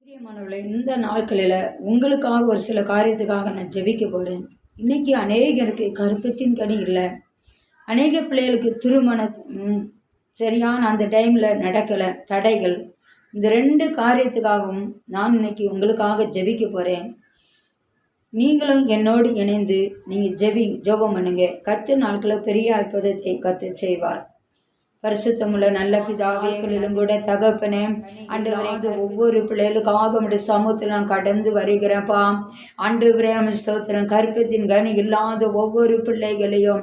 பிரியமானவர்களே, இந்த நாட்களில் உங்களுக்காக ஒரு சில காரியத்துக்காக நான் ஜெபிக்க போகிறேன். இன்னைக்கு அநேகருக்கு கர்ப்பத்தின் கனி இல்லை. அநேக பிள்ளைகளுக்கு திருமணம் சரியான அந்த டைமில் நடக்கலை, தடைகள். இந்த 2 காரியத்துக்காகவும் நான் இன்னைக்கு உங்களுக்காக ஜெபிக்க போகிறேன். நீங்களும் என்னோடு இணைந்து நீங்கள் ஜெபம் பண்ணுங்க. கர்த்தர் நாட்களில் பெரிய அற்புதத்தை கர்த்தர் செய்வார். பரிசுத்தமுள்ள நல்ல பிதாக்களிலும் கூட தகப்பனே, ஆண்டவரே, ஒவ்வொரு பிள்ளைகளுக்காக உடைய சமூகத்தில் நான் கடந்து வருகிறேன்ப்பா. ஆண்டவரே, ஸ்தோத்திரம். கர்ப்பத்தின் கனி இல்லாத ஒவ்வொரு பிள்ளைகளையும்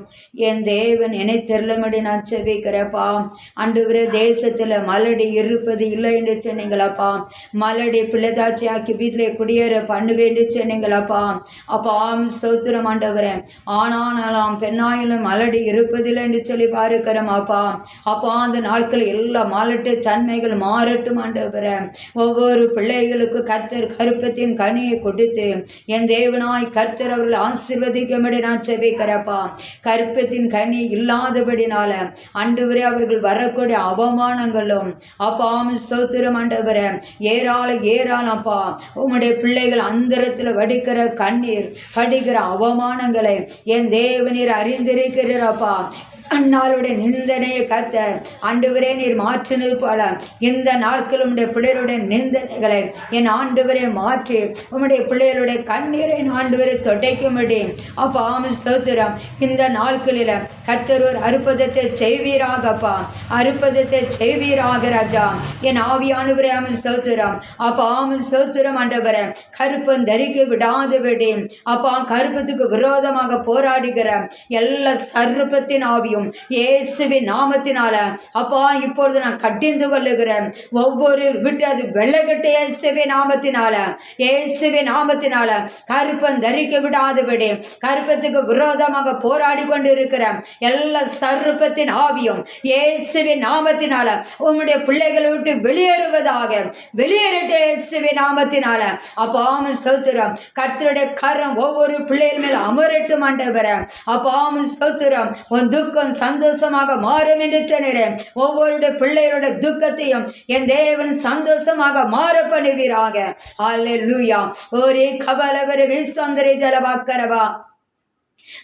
என் தேவன் என்னை தெரியலமடி நான் செபிக்கிறேன்ப்பா. ஆண்டவரே, தேசத்தில் மலடி இருப்பது இல்லை என்று சொன்னீங்களப்பா. மலடி பிள்ளைதாட்சி ஆக்கி வீட்டில் குடியேற பண்ணுவேன் என்று சொன்னீங்களப்பா. அப்பா ஸ்தோத்திரம் ஆண்டவரே. ஆனாலும் பெண்ணாயிலும் மலடி இருப்பதில்லை என்று சொல்லி பார்க்கிறோமாப்பா. அப்போ அந்த நாட்கள் எல்லா மாலட்டு தன்மைகள் மாறட்டும் ஆண்டவரே. ஒவ்வொரு பிள்ளைகளுக்கு கர்த்தர் கர்ப்பத்தின் கனியை கொடுத்து என் தேவனாய் கர்த்தர் அவர்கள் ஆசீர்வதிக்கும்படி நான் செபிக்கிறப்பா. கர்ப்பத்தின் கனி இல்லாதபடினால ஆண்டவரே அவர்கள் வரக்கூடிய அவமானங்களும் அப்பா ஸ்தோத்திரம் ஆண்டவரே ஏராளப்பா. உம்முடைய பிள்ளைகள் அந்தரத்தில் வடிக்கிற கண்ணீர், படிக்கிற அவமானங்களை என் தேவனீர் அறிந்திருக்கிறப்பா. அந்நாளுடைய நிந்தனையை கர்த்தர் ஆண்டவரே நீர் மாற்றினது போல இந்த நாட்களும் உடைய பிள்ளைகளுடைய நிந்தனைகளை என் ஆண்டவரே மாற்றி உம்முடைய பிள்ளைகளுடைய கண்ணீரை ஆண்டவரை தொடைக்கும்படி அப்பா ஸ்தோத்திரம். இந்த நாட்களில் கர்த்தர் ஒரு அற்புதத்தை செய்வீராகப்பா. அற்புதத்தை செய்வீராக ராஜா. என் ஆவியானவரே ஸ்தோத்திரம். அப்பா ஸ்தோத்திரம் ஆண்டவரே. கருப்பம் தரிக்க விடாதபடி அப்பா கருப்பத்துக்கு விரோதமாக போராடுகிற எல்லா சர்ப்பத்தின் ஆவியும் இயேசுவின் நாமத்தினால அப்பா இப்பொழுது நான் கட்டிந்து கொள்ளுகிறேன். ஒவ்வொரு விட்டு அது வெள்ளகட்டு இயேசுவின் நாமத்தினால கருப்பம் தரிக்க விடாதபடி கருப்பத்துக்கு விரோதமாக போராடி கொண்டு இருக்கிற எல்லா சர்ப்பத்தின் ஆவியும் இயேசுவின் நாமத்தினால உம்முடைய பிள்ளைகளை விட்டு வெளியேறுவதாக. வெளியேறிட்டு இயேசுவின் நாமத்தினால அப்பா ஸ்தோத்திரம். கர்த்தருடைய கரம் ஒவ்வொரு பிள்ளைகள் மேல் அமரட்டும் ஆண்டவரே. அப்பா ஸ்தோத்திரம். உன் துக்கம் சந்தோஷமாக மாறும் என்று சொன்னேன். ஒவ்வொரு பிள்ளைகளுடைய துக்கத்தையும் என் தேவன் சந்தோஷமாக மாற பண்ணுவீராக. அல்லேலூயா. ஒரே கபலவர விஸ்தந்தரை ஜலவாக்கரவா.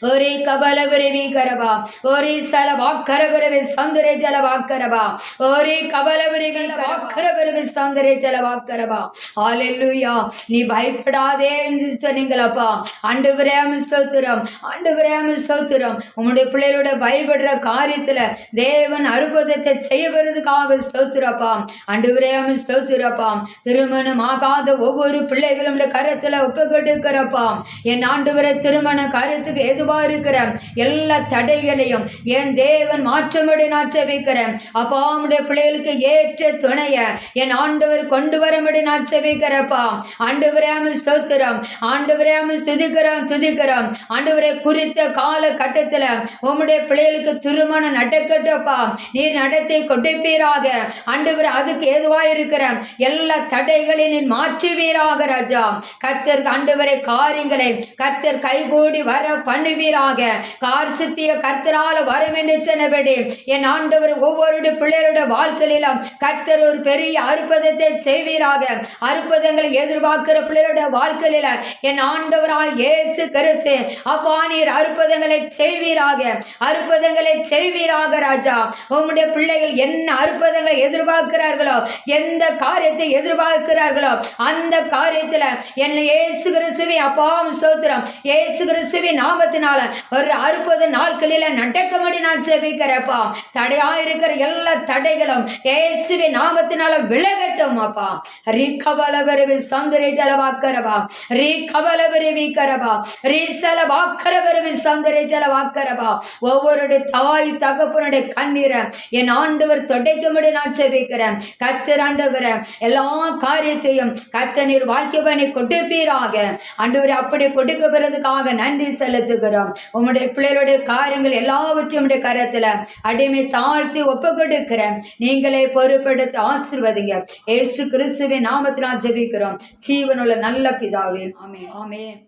ஒரே கபலவரவி கரவா. ஒரே சலவாக்கரவரவி சந்தரே ஜலவாக்கரவா. ஒரே கபலவரவி வாக்கரவரவி சந்தரே ஜலவாக்கரவா. ஹல்லேலூயா. நீ பயப்படாதே என்று சொன்னீங்களப்பா. ஆண்டவரே ஸ்தோத்திரம். ஆண்டவரே ஸ்தோத்திரம். உம்முடைய பிள்ளைகளோட பயப்படுற காரியத்துல தேவன் அற்புதத்தை செய்வதற்காக ஸ்தோத்திரப்பா. ஆண்டவரே ஸ்தோத்திரப்பா. திருமணம் ஆகாத ஒவ்வொரு பிள்ளைகளும் கரத்துல ஒப்புக்கொடுக்கிறப்பா. என் ஆண்டவரே திருமண காரியத்துக்கு எதுவா இருக்கிற எல்லா தடைகளையும் என் தேவன் மாற்றமுடி நான் செபிக்கிறேன். அப்பா உம்முடைய பிள்ளைகளுக்கு ஏற்ற துணைய என் ஆண்டவர் கொண்டு வரமுடி நான் செபிக்கிறப்பா. ஆண்டவரே ஸ்தோத்திரம். ஆண்டவரே துதிக்கிறோம். ஆண்டவரே குறித்த கால கட்டத்துல உம்முடைய பிள்ளைகளுக்கு திருமணம் நடக்கட்டப்பா. நீர் நடத்தை கொடுப்பீராக. ஆண்டவர் அதுக்கு ஏதுவா இருக்கிற எல்லா தடைகளையும் நீர் மாற்றுவீராக ராஜா. கர்த்தர் ஆண்டவரை காரியங்களை கர்த்தர் கைகூடி வர பண்ணுவீராக. கார்சித்திய கர்த்தரால வரும் என்று சொன்னபடி என் ஆண்டவர் ஒவ்வொரு பிள்ளைகளுடைய வாழ்க்கையிலும் கர்த்தர் ஒரு பெரிய அற்புதத்தை செய்வீராக. அற்புதங்களை எதிர்பார்க்கிற பிள்ளைகளுடைய வாழ்க்கையில என் ஆண்டவரால் இயேசு கிறிஸ்து அப்பா நீர் அற்புதங்களை செய்வீராக. அற்புதங்களை செய்வீராக ராஜா. உம்முடைய பிள்ளைகள் என்ன அற்புதங்களை எதிர்பார்க்கிறார்களோ, எந்த காரியத்தை எதிர்பார்க்கிறார்களோ அந்த காரியத்துல என்ன இயேசு கிறிஸ்துவின் அப்பா ஸ்தோத்திரம். இயேசு கிறிஸ்துவின் நாமத்தினால ஒரு அற்புத நாட்களில நடக்கும்படி நான் ஜெபிக்கிறேன்ப்பா. தடையாயிருக்கிற எல்லா தடைகளும் இயேசுவின் நாமத்தினால விலகட்டும் அப்பா. ரீ கபலவரவி சந்தரே ஜலவாக்கரவா. ரீ கபலவரவி கரவா. ரீ சலவாக்கரவரவி சந்தரே ஜலவாக்கரவா. ஒவ்வொரு தாய் தகப்பனுடைய கண்ணீரை என் ஆண்டவர் தொடைக்கும்படி நான் ஜெபிக்கிறேன். கர்த்தர் ஆண்டவரே எல்லா காரியத்தையும் கர்த்தர் நீர் வாக்கியவனை கொடுப்பீராக. ஆண்டவரே அப்படி கொடுக்கப்படுறதுக்காக நன்றி செலுத்துகிறோம். உம்முடைய பிள்ளைகளுடைய காரியங்கள் எல்லாவற்றையும் உடைய கரத்துல அடிமை தாழ்த்தி ஒப்பு கொடுக்கிறேன். நீங்களே பொறுப்பெடுத்து ஆசீர்வதிங்க. இயேசு கிறிஸ்துவின் நாமத்தினால் ஜெபிக்கிறோம் ஜீவனுள்ள நல்ல பிதாவே. ஆமென். ஆமென்.